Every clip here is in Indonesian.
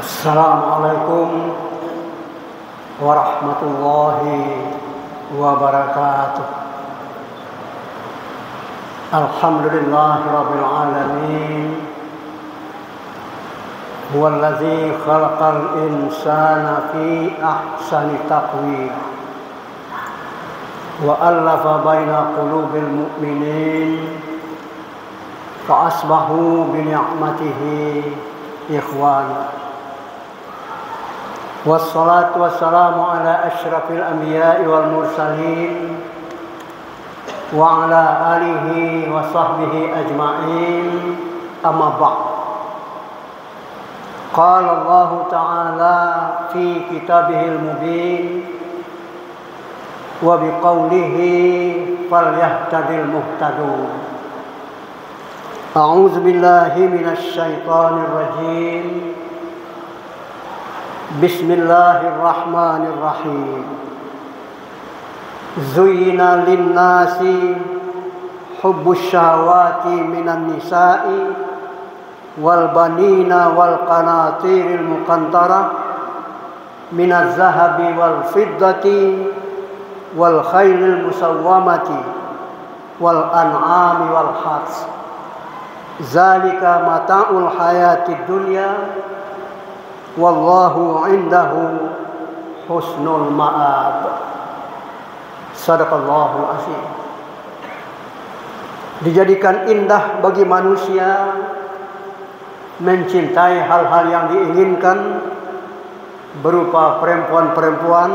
Assalamualaikum warahmatullahi wabarakatuh. Alhamdulillahirabbil alamin. Huwallazi khalaqal insana fi ahsani taqwim wa allafa baina qulubil mu'minin fa asbahu bi ni'matihi ikhwana. Wassalatu wassalamu ala asyrafil anbiya'i wal mursalin wa ala alihi wa sahbihi ajma'in, amma ba'd. Qala Allah ta'ala fi kitabihil mubin wa biqaulihi falyahtadil muhtadun. A'udzu billahi minasy syaithanir rajim. Bismillahirrahmanirrahim. Zuyyina lin-nasi hubbus syahawati minan nisa'i wal banina wal qanatiril muqantarah minaz zahabi wal fiddati wal khailil musawwamati wal an'ami wal harth. Zalika mata'ul hayatid dunya wallahu indahu husnul ma'ab. Sadaqallahul azim. Dijadikan indah bagi manusia mencintai hal-hal yang diinginkan berupa perempuan-perempuan,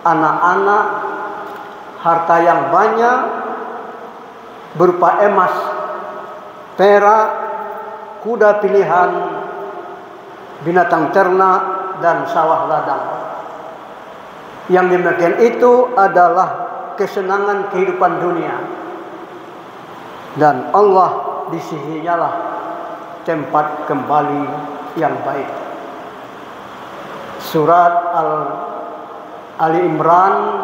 anak-anak, harta yang banyak berupa emas, perak, kuda pilihan, binatang ternak, dan sawah ladang. Yang demikian itu adalah kesenangan kehidupan dunia, dan Allah di sisinya lah tempat kembali yang baik. Surat Ali Imran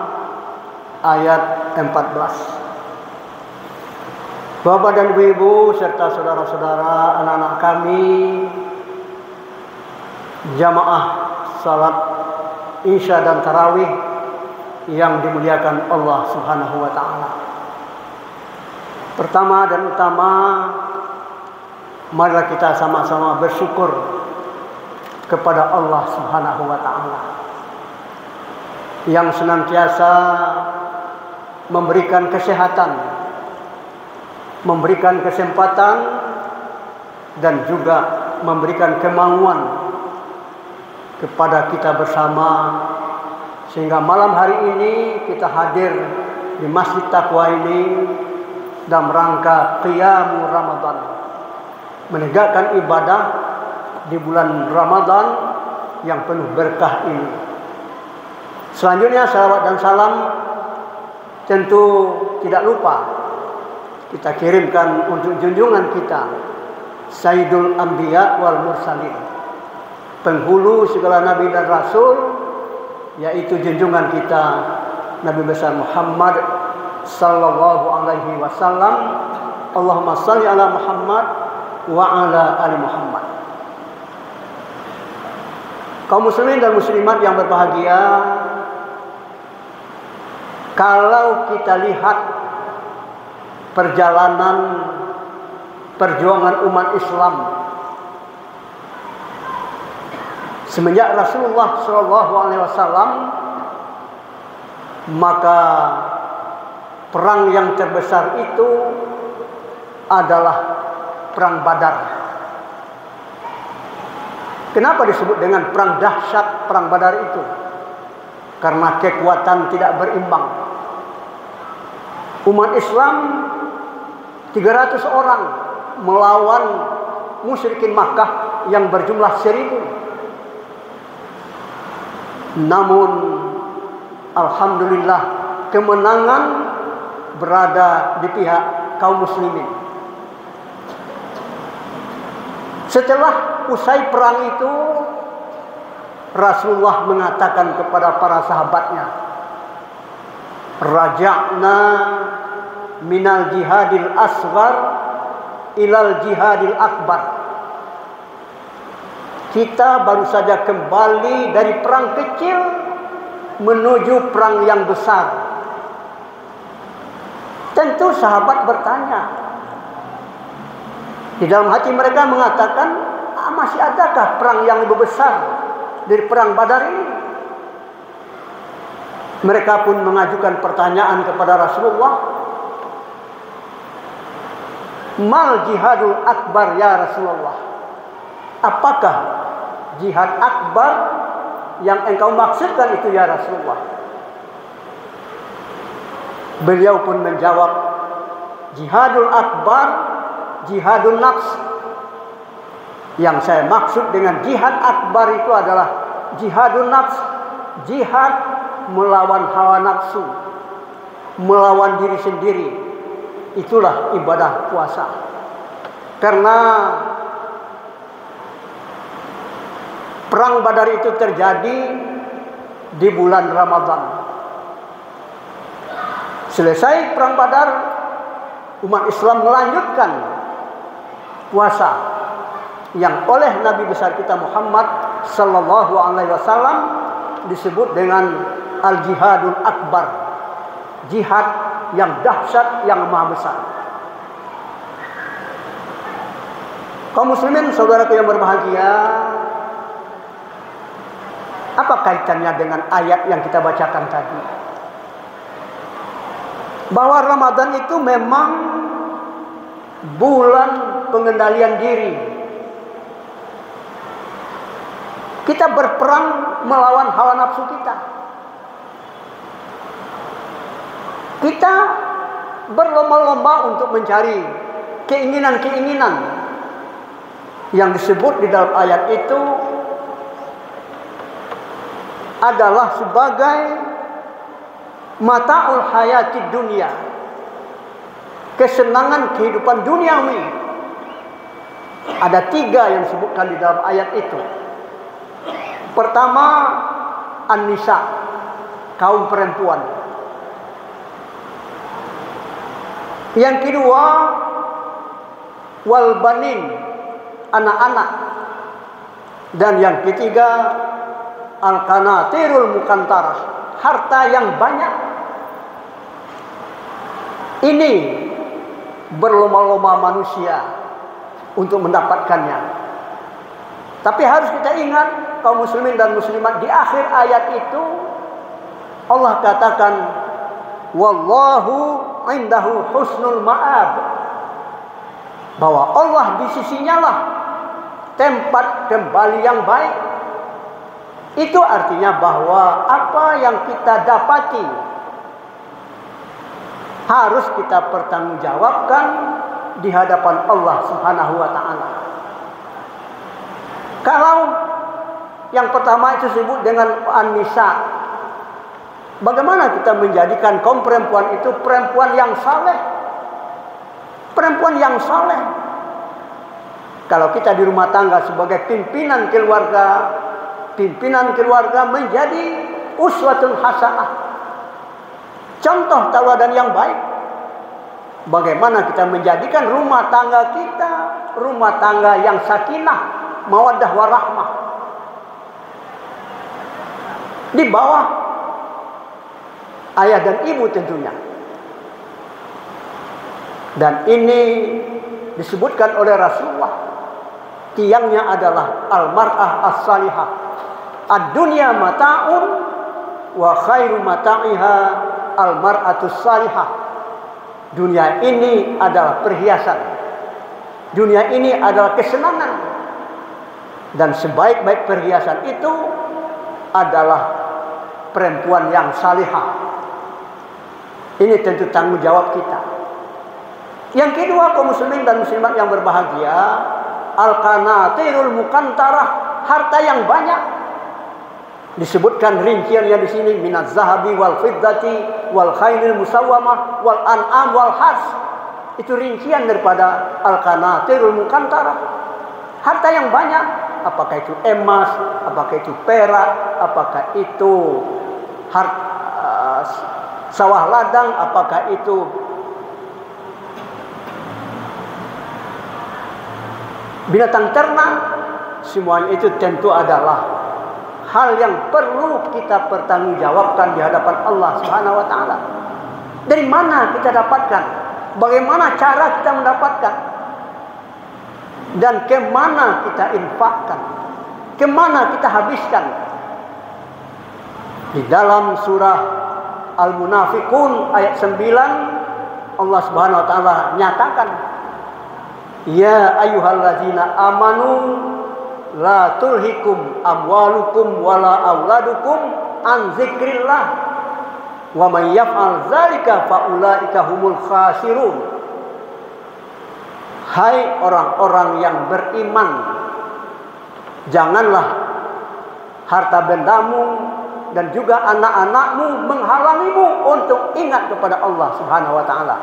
ayat 14. Bapak dan ibu serta saudara-saudara, anak-anak kami, jamaah salat Isya dan Tarawih yang dimuliakan Allah Subhanahu wa taala. Pertama dan utama, marilah kita sama-sama bersyukur kepada Allah Subhanahu wa taala yang senantiasa memberikan kesehatan, memberikan kesempatan, dan juga memberikan kemauan kepada kita bersama, sehingga malam hari ini kita hadir di Masjid Taqwa ini dalam rangka Qiyamul Ramadan, menegakkan ibadah di bulan Ramadan yang penuh berkah ini. Selanjutnya salawat dan salam tentu tidak lupa kita kirimkan untuk junjungan kita Sayyidul Anbiya wal Mursalin, penghulu segala nabi dan rasul, yaitu junjungan kita Nabi besar Muhammad sallallahu alaihi wasallam. Allahumma shalli ala Muhammad wa ala ali Muhammad. Kaum muslimin dan muslimat yang berbahagia, kalau kita lihat perjalanan perjuangan umat Islam semenjak Rasulullah SAW, maka perang yang terbesar itu adalah perang Badar. Kenapa disebut dengan perang dahsyat perang Badar itu? Karena kekuatan tidak berimbang. Umat Islam 300 orang melawan musyrikin Makkah yang berjumlah 1000. Namun alhamdulillah kemenangan berada di pihak kaum muslimin. Setelah usai perang itu, Rasulullah mengatakan kepada para sahabatnya, "Raja'na minal jihadil asghar ilal jihadil akbar." Kita baru saja kembali dari perang kecil menuju perang yang besar. Tentu sahabat bertanya. Di dalam hati mereka mengatakan, masih adakah perang yang lebih besar dari perang Badar ini? Mereka pun mengajukan pertanyaan kepada Rasulullah. Mal jihadul akbar ya Rasulullah. Apakah jihad akbar yang engkau maksudkan itu ya Rasulullah? Beliau pun menjawab, jihadul akbar, jihadun nafs. Yang saya maksud dengan jihad akbar itu adalah jihadun nafs, jihad melawan hawa nafsu, melawan diri sendiri. Itulah ibadah puasa. Karena perang Badar itu terjadi di bulan Ramadan. Selesai perang Badar, umat Islam melanjutkan puasa yang oleh Nabi besar kita Muhammad sallallahu alaihi wasallam disebut dengan al-jihadul akbar. Jihad yang dahsyat, yang maha besar. Kaum muslimin, saudaraku yang berbahagia, apa kaitannya dengan ayat yang kita bacakan tadi? Bahwa Ramadan itu memang bulan pengendalian diri. Kita berperang melawan hawa nafsu kita. Kita berlomba-lomba untuk mencari keinginan-keinginan yang disebut di dalam ayat itu adalah sebagai mata'ul hayati dunia, kesenangan kehidupan duniawi. Ada 3 yang disebutkan di dalam ayat itu. Pertama, an-nisa, kaum perempuan. Yang kedua, wal banin, anak-anak. Dan yang ketiga, al-qanatirul mukantarah, harta yang banyak. Ini berlomba-lomba manusia untuk mendapatkannya. Tapi harus kita ingat, kaum muslimin dan muslimat, di akhir ayat itu Allah katakan, wallahu indahu husnul ma'ab, bahwa Allah di sisinya lah tempat kembali yang baik. Itu artinya bahwa apa yang kita dapati harus kita pertanggungjawabkan di hadapan Allah Subhanahu wa taala. Kalau yang pertama itu disebut dengan an-nisa, bagaimana kita menjadikan kaum perempuan itu perempuan yang saleh? Perempuan yang saleh. Kalau kita di rumah tangga sebagai pimpinan keluarga menjadi uswatun hasanah, contoh tauladan yang baik. Bagaimana kita menjadikan rumah tangga kita rumah tangga yang sakinah, mawaddah warahmah, di bawah ayah dan ibu tentunya. Dan ini disebutkan oleh Rasulullah, tiangnya adalah al-mar'ah as-salihah. Ad-dunya mata'un wa khairu mata'iha al-mar'atus salihah. Dunia ini adalah perhiasan. Dunia ini adalah kesenangan. Dan sebaik-baik perhiasan itu adalah perempuan yang salihah. Ini tentu tanggung jawab kita. Yang kedua, kaum muslimin dan muslimat yang berbahagia, al-qanatirul mukantarah, harta yang banyak. Disebutkan rinciannya di sini, minaz zahabi wal fiddati wal khailil musawwamah wal an'am wal has. Itu rincian daripada al-qanatirul mukantarah. Harta yang banyak, apakah itu emas, apakah itu perak, apakah itu sawah ladang, apakah itu binatang ternak, semuanya itu tentu adalah hal yang perlu kita pertanggungjawabkan di hadapan Allah Subhanahu wa taala. Dari mana kita dapatkan? Bagaimana cara kita mendapatkan? Dan kemana kita infakkan? Kemana kita habiskan? Di dalam surah Al-Munafiqun ayat 9 Allah Subhanahu wa taala nyatakan, ya ayyuhallazina amanu la tulhikum amwalukum wala auladukum an zikrillah wa may yaf'al dzalika faulaika humul khasirun. Hai orang-orang yang beriman, janganlah harta bendamu dan juga anak-anakmu menghalangimu untuk ingat kepada Allah Subhanahu wa taala.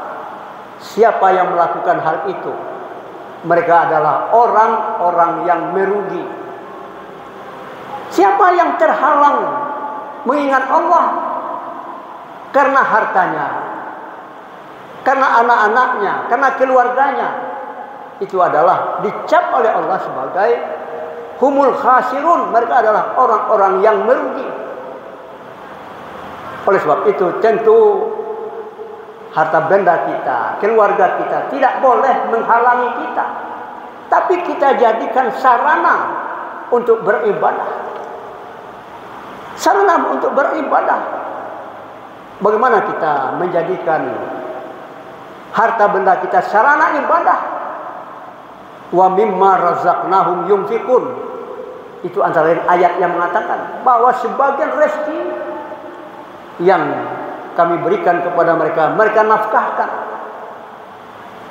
Siapa yang melakukan hal itu, mereka adalah orang-orang yang merugi. Siapa yang terhalang mengingat Allah karena hartanya, karena anak-anaknya, karena keluarganya, itu adalah dicap oleh Allah sebagai humul khasirun. Mereka adalah orang-orang yang merugi. Oleh sebab itu tentu harta benda kita, keluarga kita tidak boleh menghalangi kita. Tapi kita jadikan sarana untuk beribadah. Sarana untuk beribadah. Bagaimana kita menjadikan harta benda kita sarana ibadah? Wa mimma razaqnahum yunfiqun. Itu antara lain ayat yang mengatakan bahwa sebagian rezeki yang kami berikan kepada mereka, mereka nafkahkan.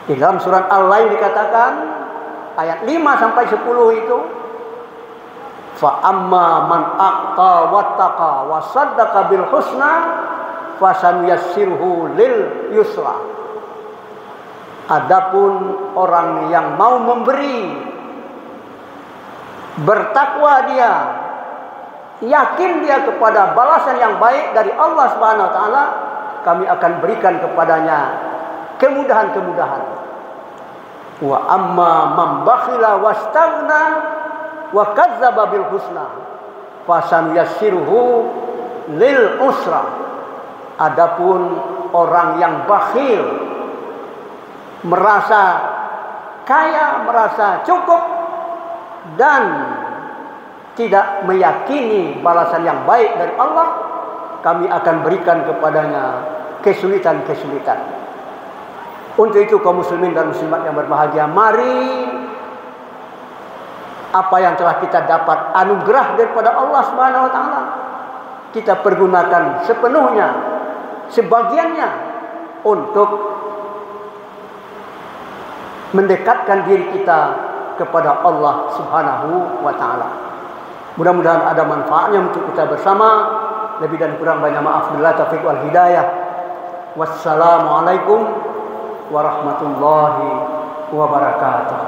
Di dalam surat Al-Lail dikatakan ayat 5 sampai 10 itu, fa amma man aqta wattaqa wa saddaqa bil husna fasanuyassirhu lil yusra. Adapun orang yang mau memberi, bertakwa dia, yakin dia kepada balasan yang baik dari Allah Subhanahu wa taala, kami akan berikan kepadanya kemudahan-kemudahan. Wa amma man bakhila wastaghna wa kadzdzaba bil husna fasanuyassiruhu lil usra. Adapun orang yang bakhil, merasa kaya, merasa cukup dan tidak meyakini balasan yang baik dari Allah, kami akan berikan kepadanya kesulitan-kesulitan. Untuk itu kaum muslimin dan muslimat yang berbahagia, mari apa yang telah kita dapat anugerah daripada Allah Subhanahu wa taala kita pergunakan sepenuhnya, sebagiannya untuk mendekatkan diri kita kepada Allah Subhanahu wa taala. Mudah-mudahan ada manfaatnya untuk kita bersama. Lebih dan kurang banyak maaf. Billahi taufiq wal hidayah. Wassalamualaikum warahmatullahi wabarakatuh.